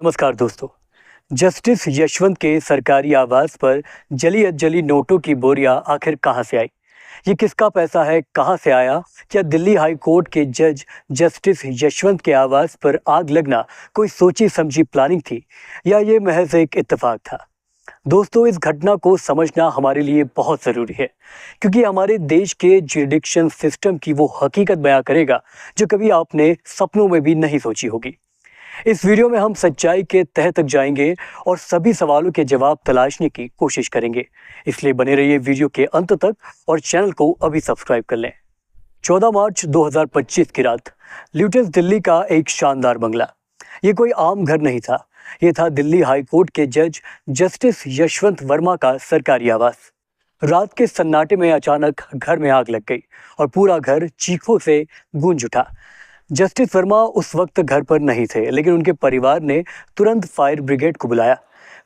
नमस्कार दोस्तों। जस्टिस यशवंत के सरकारी आवास पर जली अधजली नोटों की बोरियां आखिर कहां से आई? ये किसका पैसा है, कहां से आया? क्या दिल्ली हाई कोर्ट के जज जस्टिस यशवंत के आवास पर आग लगना कोई सोची समझी प्लानिंग थी या ये महज एक इत्तेफाक था? दोस्तों, इस घटना को समझना हमारे लिए बहुत ज़रूरी है क्योंकि हमारे देश के जुरिडिक्शन सिस्टम की वो हकीकत बयां करेगा जो कभी आपने सपनों में भी नहीं सोची होगी। इस वीडियो में हम सच्चाई के तह तक जाएंगे और सभी सवालों के जवाब तलाशने की कोशिश करेंगे। इसलिए बने रहिए वीडियो के अंत तक और चैनल को अभी सब्सक्राइब कर लें। 14 मार्च 2025 की रात, ल्यूटेंस दिल्ली का एक शानदार बंगला। ये कोई आम घर नहीं था, ये था दिल्ली हाई कोर्ट के जज जस्टिस यशवंत वर्मा का सरकारी आवास। रात के सन्नाटे में अचानक घर में आग लग गई और पूरा घर चीखों से गूंज उठा। जस्टिस वर्मा उस वक्त घर पर नहीं थे, लेकिन उनके परिवार ने तुरंत फायर ब्रिगेड को बुलाया।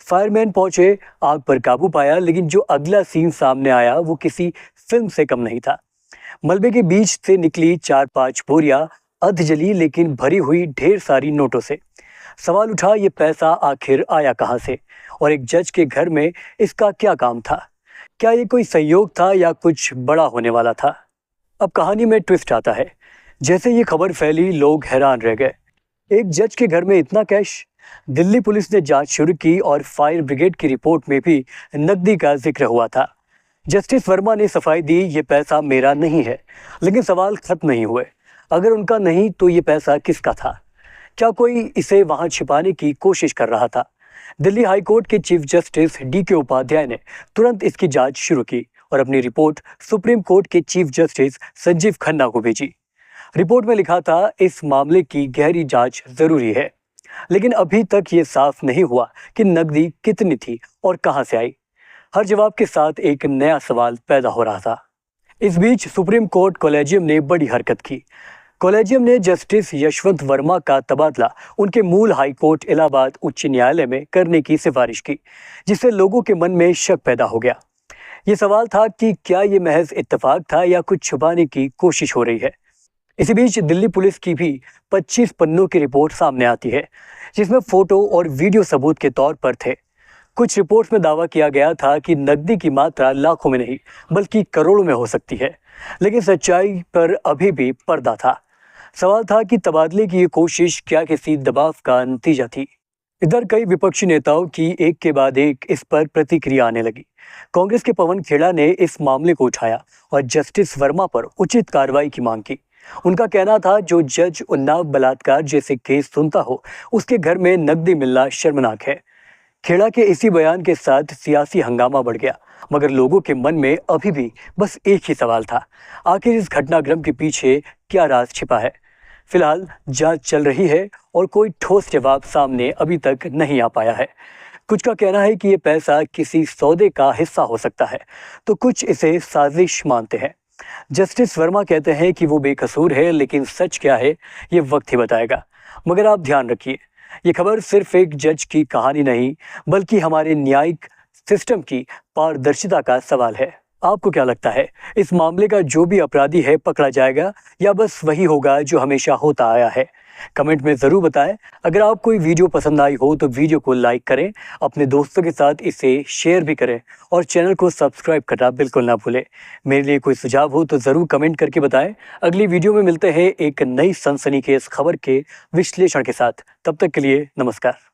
फायरमैन पहुंचे, आग पर काबू पाया, लेकिन जो अगला सीन सामने आया वो किसी फिल्म से कम नहीं था। मलबे के बीच से निकली 4-5 बोरियां अध जली लेकिन भरी हुई ढेर सारी नोटों से। सवाल उठा, ये पैसा आखिर आया कहां से और एक जज के घर में इसका क्या काम था? क्या ये कोई संयोग था या कुछ बड़ा होने वाला था? अब कहानी में ट्विस्ट आता है। जैसे ये खबर फैली, लोग हैरान रह गए। एक जज के घर में इतना कैश? दिल्ली पुलिस ने जांच शुरू की और फायर ब्रिगेड की रिपोर्ट में भी नकदी का जिक्र हुआ था। जस्टिस वर्मा ने सफाई दी, ये पैसा मेरा नहीं है। लेकिन सवाल खत्म नहीं हुए। अगर उनका नहीं तो ये पैसा किसका था? क्या कोई इसे वहां छिपाने की कोशिश कर रहा था? दिल्ली हाई कोर्ट के चीफ जस्टिस DK उपाध्याय ने तुरंत इसकी जांच शुरू की और अपनी रिपोर्ट सुप्रीम कोर्ट के चीफ जस्टिस संजीव खन्ना को भेजी। रिपोर्ट में लिखा था, इस मामले की गहरी जांच जरूरी है, लेकिन अभी तक ये साफ नहीं हुआ कि नकदी कितनी थी और कहां से आई। हर जवाब के साथ एक नया सवाल पैदा हो रहा था। इस बीच सुप्रीम कोर्ट कॉलेजियम ने बड़ी हरकत की। कॉलेजियम ने जस्टिस यशवंत वर्मा का तबादला उनके मूल हाई कोर्ट इलाहाबाद उच्च न्यायालय में करने की सिफारिश की, जिससे लोगों के मन में शक पैदा हो गया। ये सवाल था कि क्या ये महज इत्तेफाक था या कुछ छुपाने की कोशिश हो रही है। इसी बीच दिल्ली पुलिस की भी 25 पन्नों की रिपोर्ट सामने आती है, जिसमें फोटो और वीडियो सबूत के तौर पर थे। कुछ रिपोर्ट्स में दावा किया गया था कि नकदी की मात्रा लाखों में नहीं बल्कि करोड़ों में हो सकती है, लेकिन सच्चाई पर अभी भी पर्दा था। सवाल था कि तबादले की ये कोशिश क्या किसी दबाव का नतीजा थी? इधर कई विपक्षी नेताओं की एक के बाद एक इस पर प्रतिक्रिया आने लगी। कांग्रेस के पवन खेड़ा ने इस मामले को उठाया और जस्टिस वर्मा पर उचित कार्रवाई की मांग की। उनका कहना था, जो जज उन्नाव बलात्कार जैसे केस सुनता हो उसके घर में नकदी मिलना शर्मनाक है। खेड़ा के इसी बयान के साथ सियासी हंगामा बढ़ गया, मगर लोगों के मन में अभी भी बस एक ही सवाल था, आखिर इस घटनाक्रम के पीछे क्या राज छिपा है? फिलहाल जांच चल रही है और कोई ठोस जवाब सामने अभी तक नहीं आ पाया है। कुछ का कहना है कि ये पैसा किसी सौदे का हिस्सा हो सकता है, तो कुछ इसे साजिश मानते हैं। जस्टिस वर्मा कहते हैं कि वो बेकसूर है, लेकिन सच क्या है ये वक्त ही बताएगा। मगर आप ध्यान रखिए, ये खबर सिर्फ एक जज की कहानी नहीं बल्कि हमारे न्यायिक सिस्टम की पारदर्शिता का सवाल है। आपको क्या लगता है, इस मामले का जो भी अपराधी है पकड़ा जाएगा या बस वही होगा जो हमेशा होता आया है? कमेंट में ज़रूर बताएं। अगर आपको ये वीडियो पसंद आई हो तो वीडियो को लाइक करें, अपने दोस्तों के साथ इसे शेयर भी करें और चैनल को सब्सक्राइब करना बिल्कुल ना भूलें। मेरे लिए कोई सुझाव हो तो ज़रूर कमेंट करके बताएं। अगली वीडियो में मिलते हैं एक नई सनसनीखेज खबर के विश्लेषण के साथ। तब तक के लिए नमस्कार।